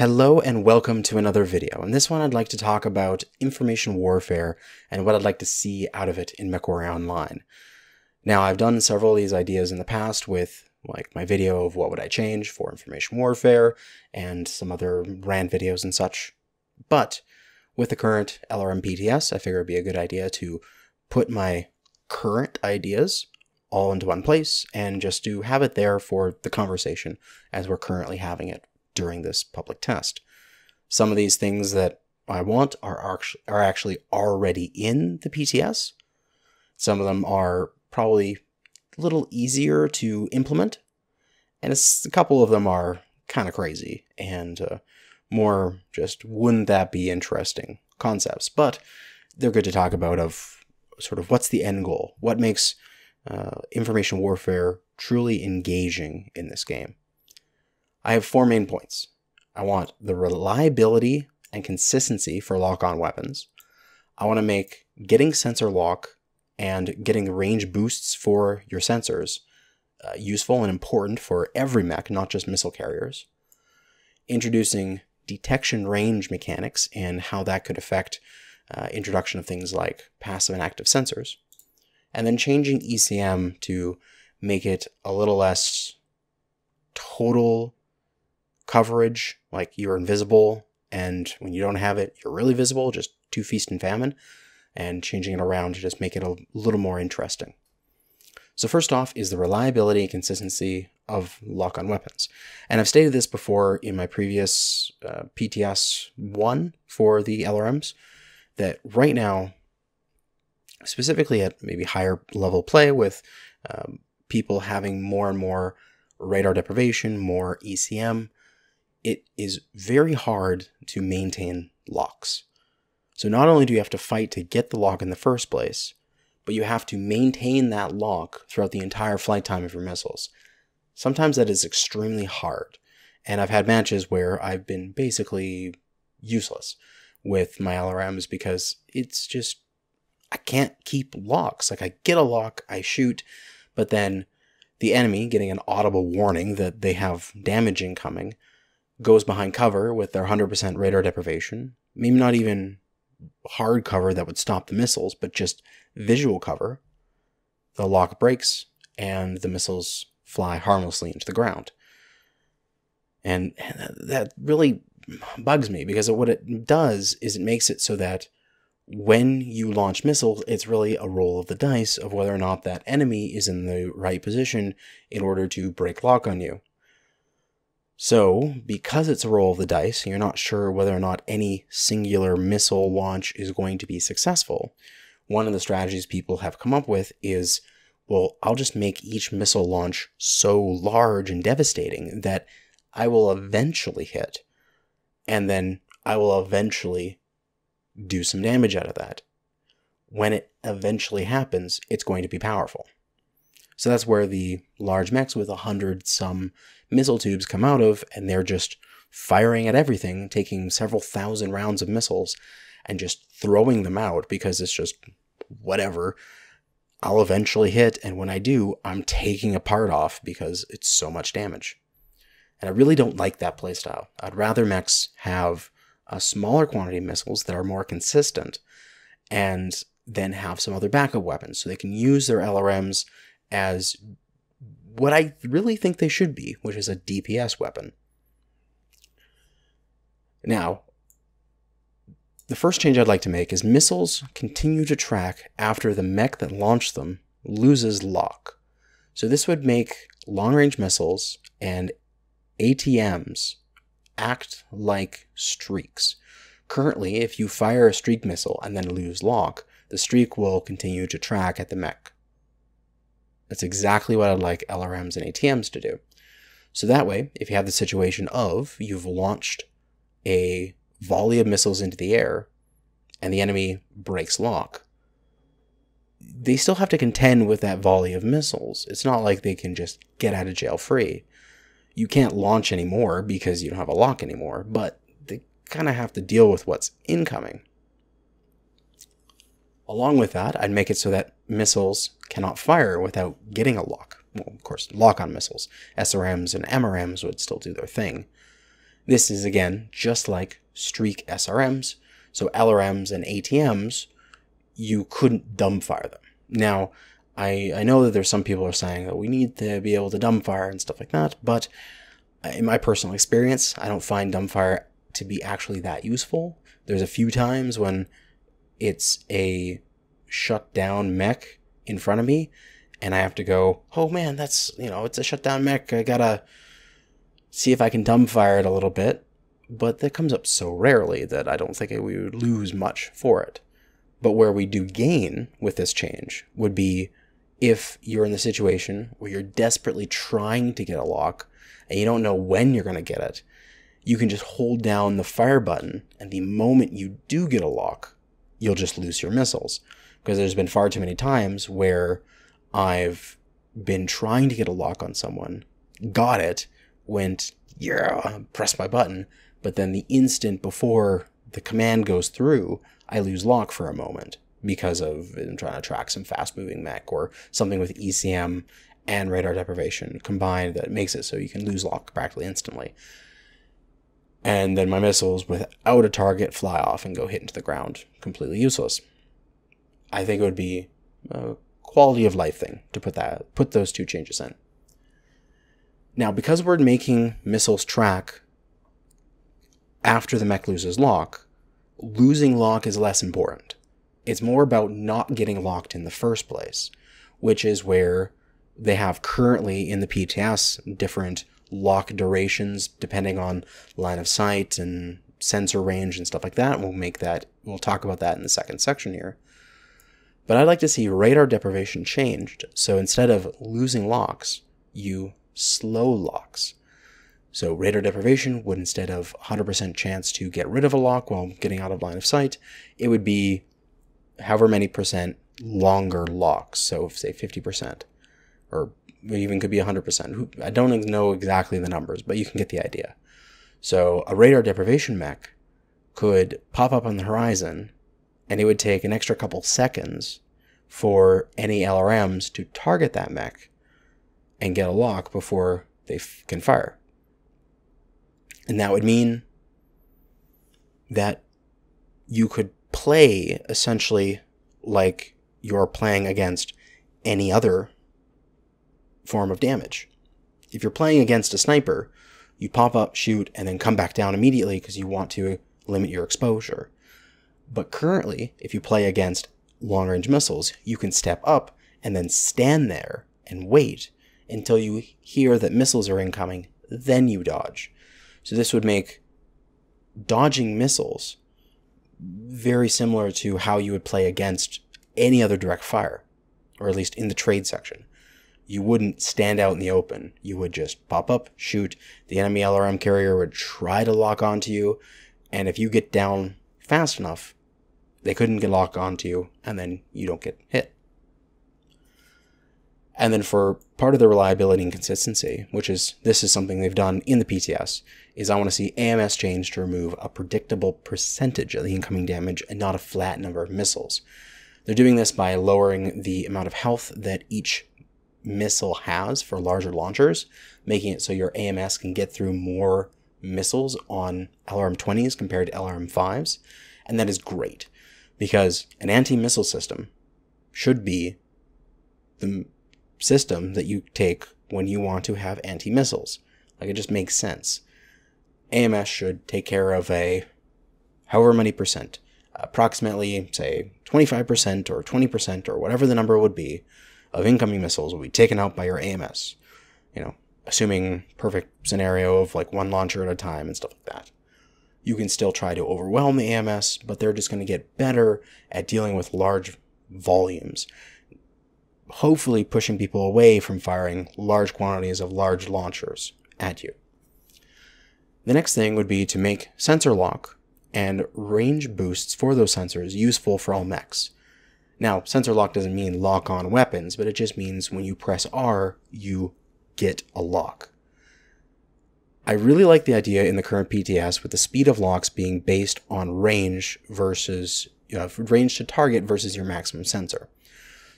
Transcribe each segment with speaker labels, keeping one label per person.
Speaker 1: Hello and welcome to another video. In this one I'd like to talk about information warfare and what I'd like to see out of it in MechWarrior Online. Now I've done several of these ideas in the past with like my video of what would I change for information warfare and some other rant videos and such. But with the current LRM PTS, I figure it'd be a good idea to put my current ideas all into one place and just to have it there for the conversation as we're currently having it during this public test. Some of these things that I want are actually already in the PTS. Some of them are probably a little easier to implement, and a couple of them are kind of crazy and more just wouldn't that be interesting concepts, but they're good to talk about of sort of what's the end goal, what makes information warfare truly engaging in this game. I have 4 main points. I want the reliability and consistency for lock-on weapons. I want to make getting sensor lock and getting range boosts for your sensors useful and important for every mech, not just missile carriers. Introducing detection range mechanics and how that could affect introduction of things like passive and active sensors. And then changing ECM to make it a little less total coverage, like you're invisible, and when you don't have it, you're really visible, just to feast and famine, and changing it around to just make it a little more interesting. So first off is the reliability and consistency of lock-on weapons. And I've stated this before in my previous PTS 1 for the LRMs, that right now, specifically at maybe higher level play with people having more and more radar deprivation, more ECM, it is very hard to maintain locks. So not only do you have to fight to get the lock in the first place, but you have to maintain that lock throughout the entire flight time of your missiles. Sometimes that is extremely hard, and I've had matches where I've been basically useless with my LRMs because it's just, I can't keep locks. Like I get a lock, I shoot, but then the enemy, getting an audible warning that they have damage incoming, goes behind cover with their 100% radar deprivation, maybe not even hard cover that would stop the missiles, but just visual cover. The lock breaks and the missiles fly harmlessly into the ground. And that really bugs me because what it does is it makes it so that when you launch missiles, it's really a roll of the dice of whether or not that enemy is in the right position in order to break lock on you. So, because it's a roll of the dice, and you're not sure whether or not any singular missile launch is going to be successful, one of the strategies people have come up with is, well, I'll just make each missile launch so large and devastating that I will eventually hit, and then I will eventually do some damage out of that. When it eventually happens, it's going to be powerful. So that's where the large mechs with 100-some missile tubes come out of, and they're just firing at everything, taking several thousand rounds of missiles and just throwing them out because it's just whatever. I'll eventually hit, and when I do, I'm taking a part off because it's so much damage. And I really don't like that playstyle. I'd rather mechs have a smaller quantity of missiles that are more consistent and then have some other backup weapons so they can use their LRMs as what I really think they should be, which is a DPS weapon. Now, the first change I'd like to make is missiles continue to track after the mech that launched them loses lock. So this would make long-range missiles and ATMs act like streaks. Currently, if you fire a streak missile and then lose lock, the streak will continue to track at the mech. That's exactly what I'd like LRMs and ATMs to do. So that way, if you have the situation of you've launched a volley of missiles into the air and the enemy breaks lock, they still have to contend with that volley of missiles. It's not like they can just get out of jail free. You can't launch anymore because you don't have a lock anymore, but they kind of have to deal with what's incoming. Along with that, I'd make it so that missiles cannot fire without getting a lock. Well, of course, lock-on missiles. SRMs and MRMs would still do their thing. This is, again, just like streak SRMs. So LRMs and ATMs, you couldn't dumbfire them. Now, I know that there's some people are saying that we need to be able to dumbfire and stuff like that, but in my personal experience, I don't find dumbfire to be actually that useful. There's a few times when it's a shut down mech in front of me, and I have to go, oh man, that's, it's a shut down mech. I gotta see if I can dumbfire it a little bit. But that comes up so rarely that I don't think we would lose much for it. But where we do gain with this change would be if you're in the situation where you're desperately trying to get a lock and you don't know when you're going to get it, you can just hold down the fire button, and the moment you do get a lock, you'll just loose your missiles. Because there's been far too many times where I've been trying to get a lock on someone, got it, went, yeah, press my button, but then the instant before the command goes through, I lose lock for a moment because of I'm trying to track some fast-moving mech or something with ECM and radar deprivation combined that makes it so you can lose lock practically instantly. And then my missiles, without a target, fly off and go hit into the ground. Completely useless. I think it would be a quality of life thing to put those two changes in. Now, because we're making missiles track after the mech loses lock, losing lock is less important. It's more about not getting locked in the first place, which is where they have currently in the PTS different lock durations depending on line of sight and sensor range and stuff like that. We'll talk about that in the second section here. But I'd like to see radar deprivation changed. So instead of losing locks, you slow locks. So radar deprivation would, instead of 100% chance to get rid of a lock while getting out of line of sight, it would be however many percent longer locks. So say 50%, or it even could be 100%. I don't know exactly the numbers, but you can get the idea. So a radar deprivation mech could pop up on the horizon, and it would take an extra couple seconds for any LRMs to target that mech and get a lock before they can fire. And that would mean that you could play essentially like you're playing against any other form of damage. If you're playing against a sniper, you pop up, shoot, and then come back down immediately because you want to limit your exposure. But currently, if you play against long-range missiles, you can step up and then stand there and wait until you hear that missiles are incoming, then you dodge. So this would make dodging missiles very similar to how you would play against any other direct fire, or at least in the trade section. You wouldn't stand out in the open. You would just pop up, shoot, the enemy LRM carrier would try to lock onto you, and if you get down fast enough, they couldn't get locked onto you, and then you don't get hit. And then for part of the reliability and consistency, this is something they've done in the PTS, is I want to see AMS change to remove a predictable percentage of the incoming damage and not a flat number of missiles. They're doing this by lowering the amount of health that each missile has for larger launchers, making it so your AMS can get through more missiles on LRM 20s compared to LRM 5s. And that is great, because an anti-missile system should be the system that you take when you want to have anti-missiles. Like, it just makes sense. AMS should take care of however many percent, approximately say 25% or 20% or whatever the number would be of incoming missiles will be taken out by your AMS. Assuming perfect scenario of like one launcher at a time and stuff like that. You can still try to overwhelm the AMS, but they're just going to get better at dealing with large volumes, hopefully pushing people away from firing large quantities of large launchers at you. The next thing would be to make sensor lock and range boosts for those sensors useful for all mechs. Now, sensor lock doesn't mean lock on weapons, but it just means when you press R, you get a lock. I really like the idea in the current PTS with the speed of locks being based on range versus range to target versus your maximum sensor.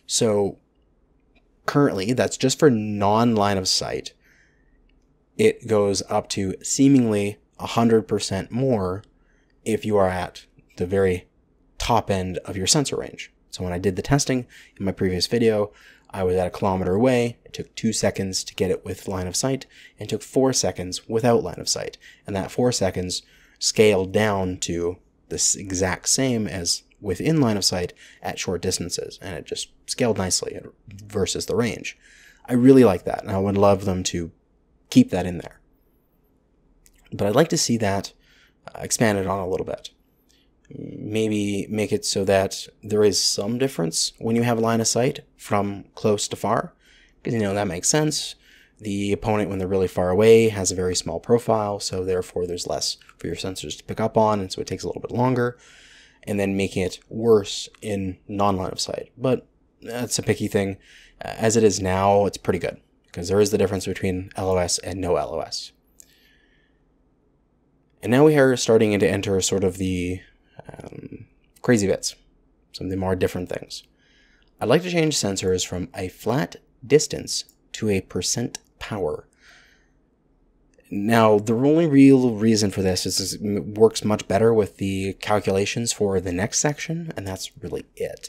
Speaker 1: So currently, that's just for non-line of sight. It goes up to seemingly 100% more if you are at the very top end of your sensor range. So when I did the testing in my previous video, I was at 1 kilometer away. It took 2 seconds to get it with line of sight, and took 4 seconds without line of sight. And that 4 seconds scaled down to the exact same as within line of sight at short distances, and it just scaled nicely versus the range. I really like that, and I would love them to keep that in there. But I'd like to see that expanded on a little bit. Maybe make it so that there is some difference when you have line of sight from close to far, because that makes sense. The opponent, when they're really far away, has a very small profile, so therefore there's less for your sensors to pick up on, and so it takes a little bit longer, and then making it worse in non-line of sight. But that's a picky thing. As it is now, it's pretty good, because there is the difference between LOS and no LOS. And now we are starting to enter sort of the crazy bits, some of the more different things. I'd like to change sensors from a flat distance to a percent power. Now, the only real reason for this is it works much better with the calculations for the next section, and that's really it.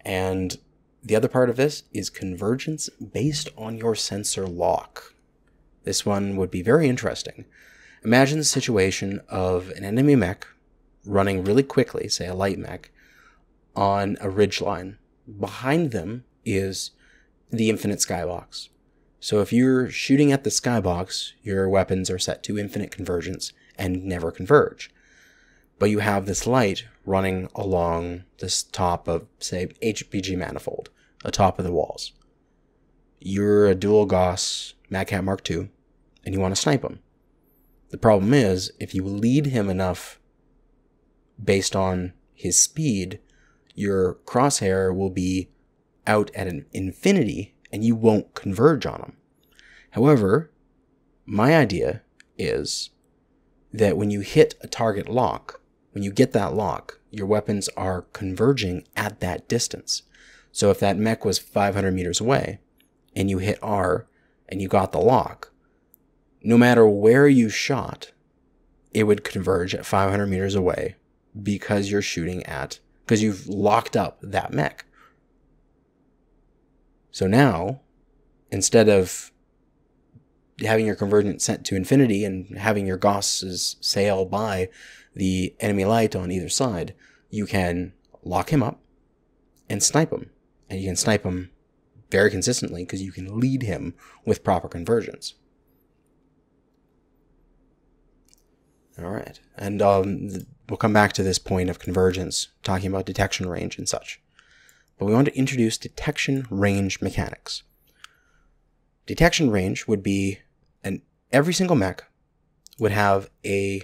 Speaker 1: And the other part of this is convergence based on your sensor lock. This one would be very interesting. Imagine the situation of an enemy mech running really quickly, say a light mech, on a ridgeline. Behind them is the infinite skybox. So if you're shooting at the skybox, your weapons are set to infinite convergence and never converge. But you have this light running along this top of, say, HPG manifold, atop of the walls. You're a dual Gauss Madcat Mark II, and you want to snipe him. The problem is, if you lead him enough based on his speed, your crosshair will be out at an infinity and you won't converge on him. However, my idea is that when you hit a target lock, when you get that lock, your weapons are converging at that distance. So if that mech was 500 meters away and you hit R and you got the lock, no matter where you shot, it would converge at 500 meters away because you're shooting at, because you've locked up that mech. So now, instead of having your convergence set to infinity and having your Gausses sail by the enemy light on either side, you can lock him up and snipe him. And you can snipe him very consistently because you can lead him with proper convergence. All right, and we'll come back to this point of convergence, talking about detection range and such. But we want to introduce detection range mechanics. Detection range would be every single mech would have a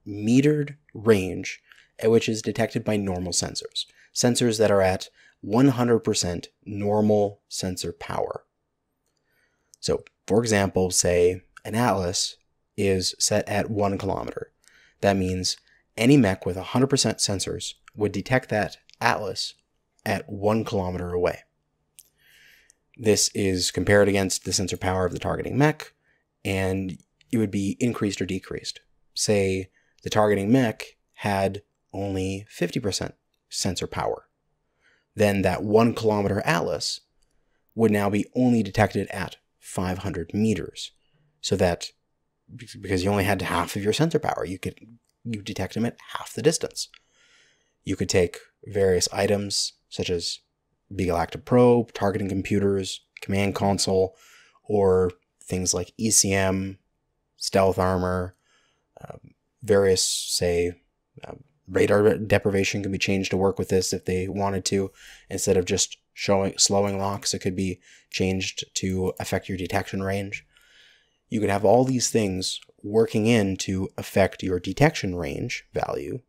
Speaker 1: metered range at which is detected by normal sensors. Sensors that are at 100% normal sensor power. So, for example, say an Atlas is set at 1 kilometer. That means any mech with 100% sensors would detect that Atlas at 1 kilometer away. This is compared against the sensor power of the targeting mech, and it would be increased or decreased. Say the targeting mech had only 50% sensor power. Then that 1 kilometer Atlas would now be only detected at 500 meters. So that, because you only had half of your sensor power, you detect them at half the distance. You could take various items such as Beagle Active Probe, targeting computers, command console, or things like ECM, stealth armor, various, say, radar deprivation can be changed to work with this if they wanted to. Instead of just slowing locks, it could be changed to affect your detection range. You could have all these things working in to affect your detection range value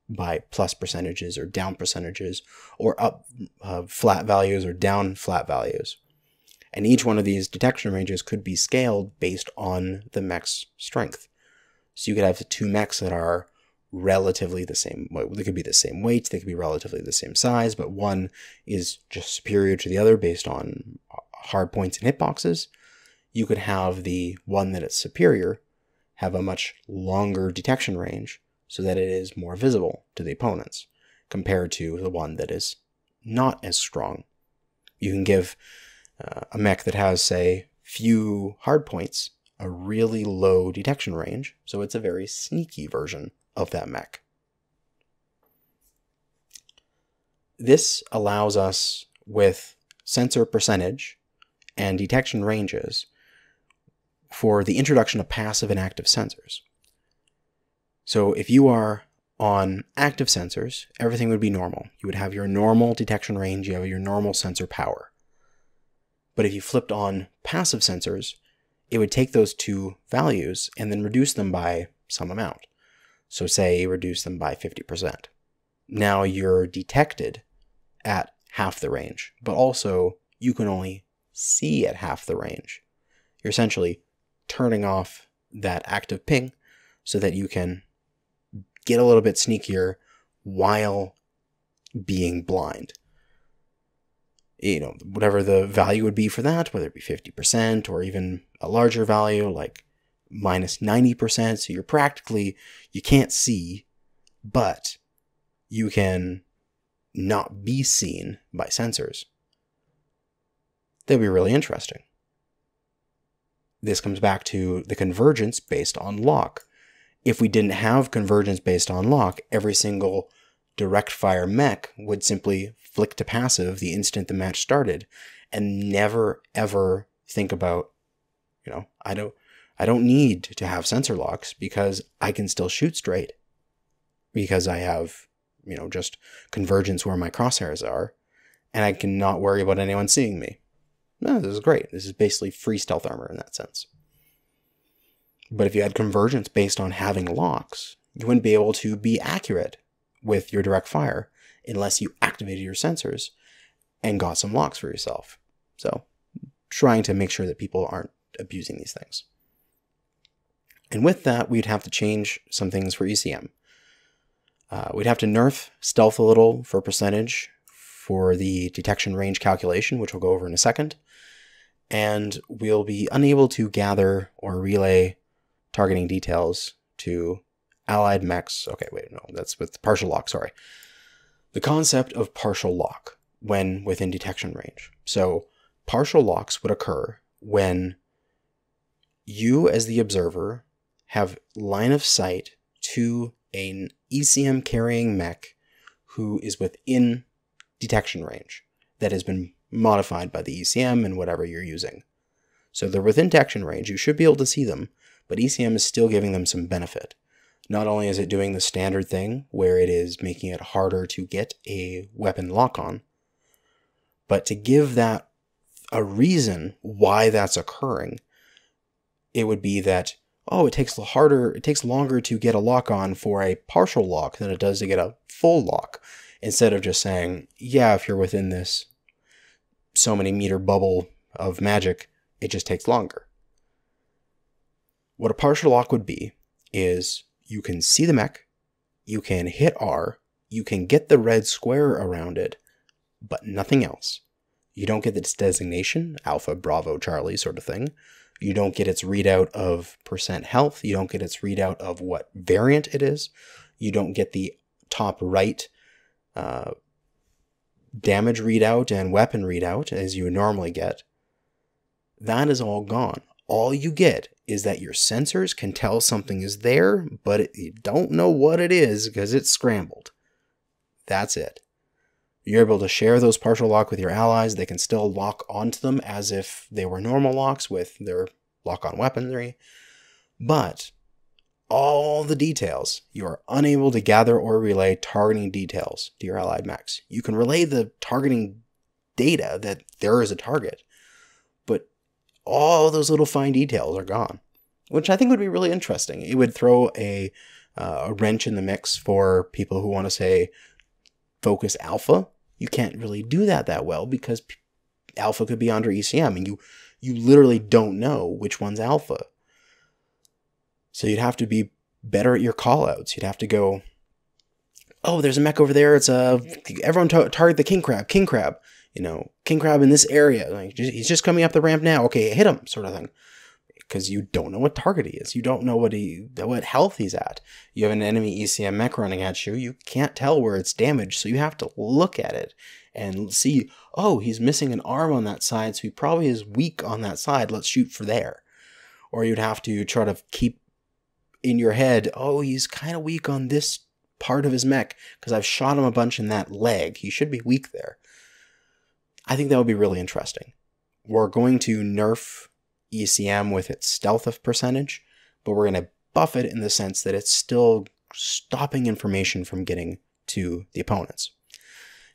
Speaker 1: by plus percentages or down percentages, or up flat values or down flat values. And each one of these detection ranges could be scaled based on the mech's strength. So you could have two mechs that are relatively the same. They could be the same weight, they could be relatively the same size, but one is just superior to the other based on hard points and hitboxes. You could have the one that is superior have a much longer detection range so that it is more visible to the opponents compared to the one that is not as strong. You can give a mech that has, say, few hardpoints a really low detection range, so it's a very sneaky version of that mech. This allows us, with sensor percentage and detection ranges, for the introduction of passive and active sensors. So if you are on active sensors, everything would be normal. You would have your normal detection range, you have your normal sensor power. But if you flipped on passive sensors, it would take those two values and then reduce them by some amount. So say reduce them by 50%. Now you're detected at half the range, but also you can only see at half the range. You're essentially turning off that active ping so that you can get a little bit sneakier while being blind. Whatever the value would be for that, whether it be 50% or even a larger value like minus 90%. So you can't see, but you can not be seen by sensors. That'd be really interesting. This comes back to the convergence based on lock. If we didn't have convergence based on lock, every single direct fire mech would simply flick to passive the instant the match started and never ever think about, I don't need to have sensor locks because I can still shoot straight because I have, just convergence where my crosshairs are, and I can not worry about anyone seeing me. No, this is great. This is basically free stealth armor in that sense. But if you had convergence based on having locks, you wouldn't be able to be accurate with your direct fire unless you activated your sensors and got some locks for yourself. So, trying to make sure that people aren't abusing these things. And with that, we'd have to change some things for ECM. We'd have to nerf stealth a little for percentage for the detection range calculation, which we'll go over in a second. And we'll be unable to gather or relay targeting details to allied mechs. Okay, wait, no, that's with partial lock, sorry. The concept of partial lock when within detection range. So partial locks would occur when you as the observer have line of sight to an ECM carrying mech who is within detection range that has been modified by the ECM and whatever you're using. So they're within detection range, you should be able to see them, but ECM is still giving them some benefit. Not only is it doing the standard thing where it is making it harder to get a weapon lock on, but to give that a reason why that's occurring, it would be that, it takes longer to get a lock on for a partial lock than it does to get a full lock, instead of just saying, yeah, if you're within this so many meter bubble of magic, it just takes longer. What a partial lock would be is you can see the mech, you can hit R, you can get the red square around it, but nothing else. You don't get its designation, Alpha, Bravo, Charlie sort of thing. You don't get its readout of percent health. You don't get its readout of what variant it is. You don't get the top right damage readout and weapon readout as you would normally get. That is all gone. All you get is that your sensors can tell something is there, but you don't know what it is because it's scrambled. That's it. You're able to share those partial lock with your allies. They can still lock onto them as if they were normal locks with their lock-on weaponry. But all the details, you are unable to gather or relay targeting details to your allied mechs. You can relay the targeting data that there is a target, but all those little fine details are gone, which I think would be really interesting. It would throw a wrench in the mix for people who want to say, focus alpha. You can't really do that well because alpha could be under ECM and you literally don't know which one's alpha. So you'd have to be better at your callouts. You'd have to go, oh, there's a mech over there. It's everyone target the king crab. King crab in this area. Like, he's just coming up the ramp now. Okay, hit him, sort of thing. because you don't know what target he is. You don't know what health he's at. You have an enemy ECM mech running at you. You can't tell where it's damaged, so you have to look at it and see, oh, he's missing an arm on that side, so he probably is weak on that side. Let's shoot for there. Or you'd have to try to keep in your head, oh, he's kind of weak on this part of his mech because I've shot him a bunch in that leg. He should be weak there. I think that would be really interesting. We're going to nerf ECM with its stealth percentage, but we're going to buff it in the sense that it's still stopping information from getting to the opponents.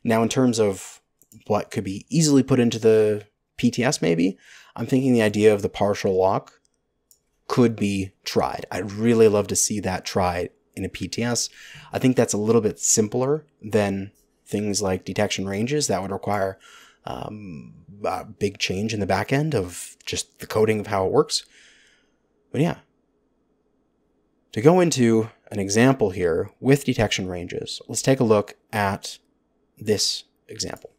Speaker 1: Now, in terms of what could be easily put into the PTS, maybe, I'm thinking the idea of the partial lock could be tried. I'd really love to see that tried in a PTS. I think that's a little bit simpler than things like detection ranges. That would require a big change in the back end of just the coding of how it works. But yeah, to go into an example here with detection ranges, let's take a look at this example.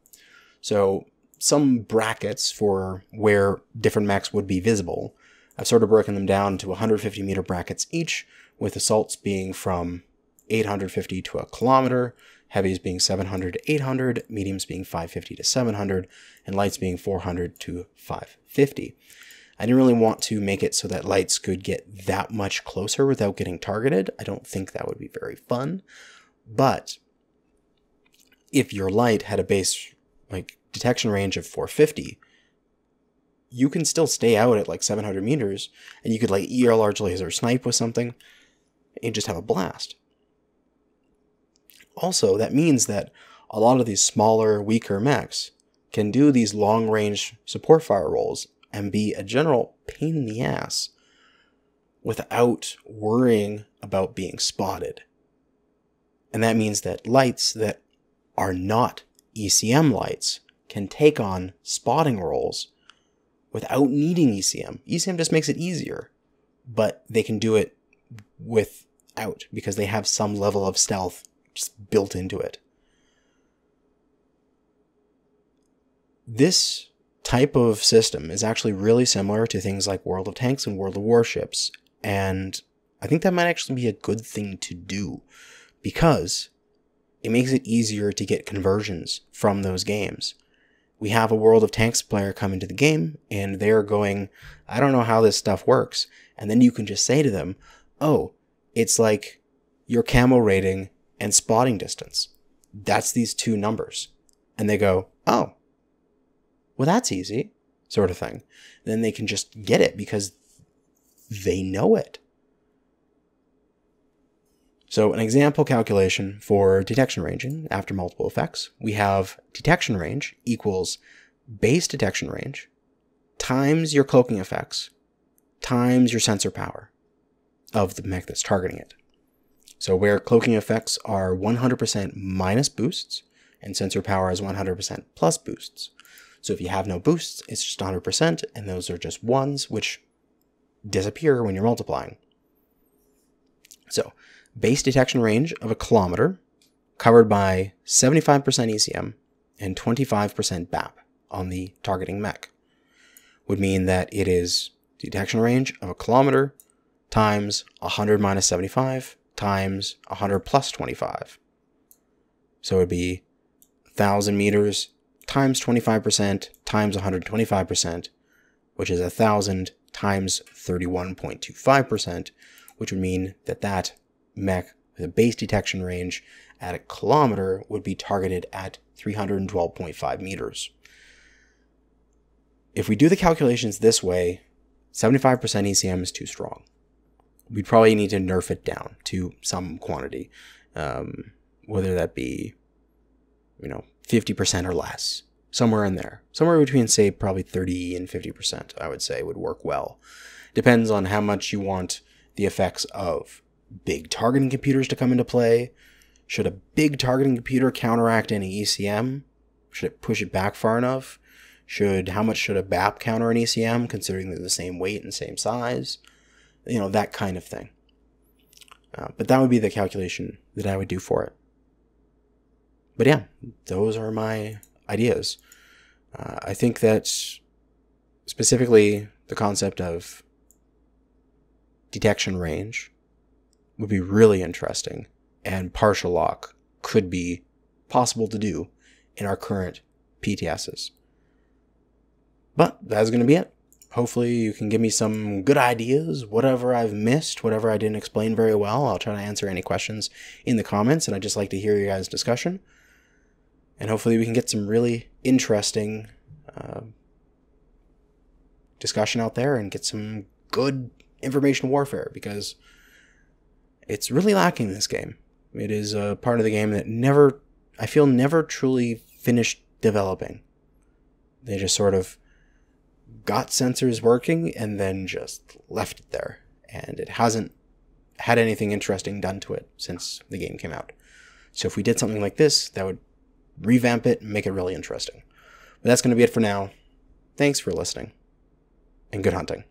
Speaker 1: So some brackets for where different mechs would be visible. I've sort of broken them down to 150 meter brackets each, with assaults being from 850 to a kilometer, heavies being 700 to 800, mediums being 550 to 700, and lights being 400 to 550. I didn't really want to make it so that lights could get that much closer without getting targeted. I don't think that would be very fun. But if your light had a base like detection range of 450, you can still stay out at like 700 meters, and you could like ER large laser snipe with something and just have a blast. Also, that means that a lot of these smaller, weaker mechs can do these long-range support fire rolls and be a general pain in the ass without worrying about being spotted. And that means that lights that are not ECM lights can take on spotting rolls without needing ECM. ECM just makes it easier, but they can do it without because they have some level of stealth just built into it. This type of system is actually really similar to things like World of Tanks and World of Warships, and I think that might actually be a good thing to do because it makes it easier to get conversions from those games. We have a World of Tanks player come into the game, and they're going, I don't know how this stuff works. And then you can just say to them, oh, it's like your camo rating and spotting distance. That's these two numbers. And they go, oh, well, that's easy, sort of thing. Then they can just get it because they know it. So an example calculation for detection ranging after multiple effects, we have detection range equals base detection range times your cloaking effects times your sensor power of the mech that's targeting it. So where cloaking effects are 100% minus boosts and sensor power is 100% plus boosts. So if you have no boosts, it's just 100%, and those are just ones, which disappear when you're multiplying. So base detection range of a kilometer covered by 75% ECM and 25% BAP on the targeting mech would mean that it is detection range of a kilometer times 100 minus 75 times 100 plus 25. So it would be 1,000 meters times 25% times 125%, which is 1,000 times 31.25%, which would mean that that mech with a base detection range at a kilometer would be targeted at 312.5 meters. If we do the calculations this way, 75% ECM is too strong. We'd probably need to nerf it down to some quantity, whether that be, 50% or less, somewhere in there. Somewhere between, say, probably 30 and 50%, I would say, would work well. Depends on how much you want the effects of big targeting computers to come into play. Should a big targeting computer counteract any ECM? Should it push it back far enough? How much should a BAP counter an ECM, considering they're the same weight and same size? That kind of thing. But that would be the calculation that I would do for it. But yeah, those are my ideas. I think that specifically the concept of detection range would be really interesting, and partial lock could be possible to do in our current PTSs. But that's going to be it. Hopefully you can give me some good ideas, whatever I've missed, whatever I didn't explain very well. I'll try to answer any questions in the comments, and I'd just like to hear your guys' discussion. And hopefully we can get some really interesting discussion out there and get some good information warfare, because it's really lacking in this game. It is a part of the game that I feel never truly finished developing. They just sort of got sensors working and then just left it there. And it hasn't had anything interesting done to it since the game came out. So if we did something like this, that would revamp it and make it really interesting. But that's going to be it for now. Thanks for listening, and good hunting.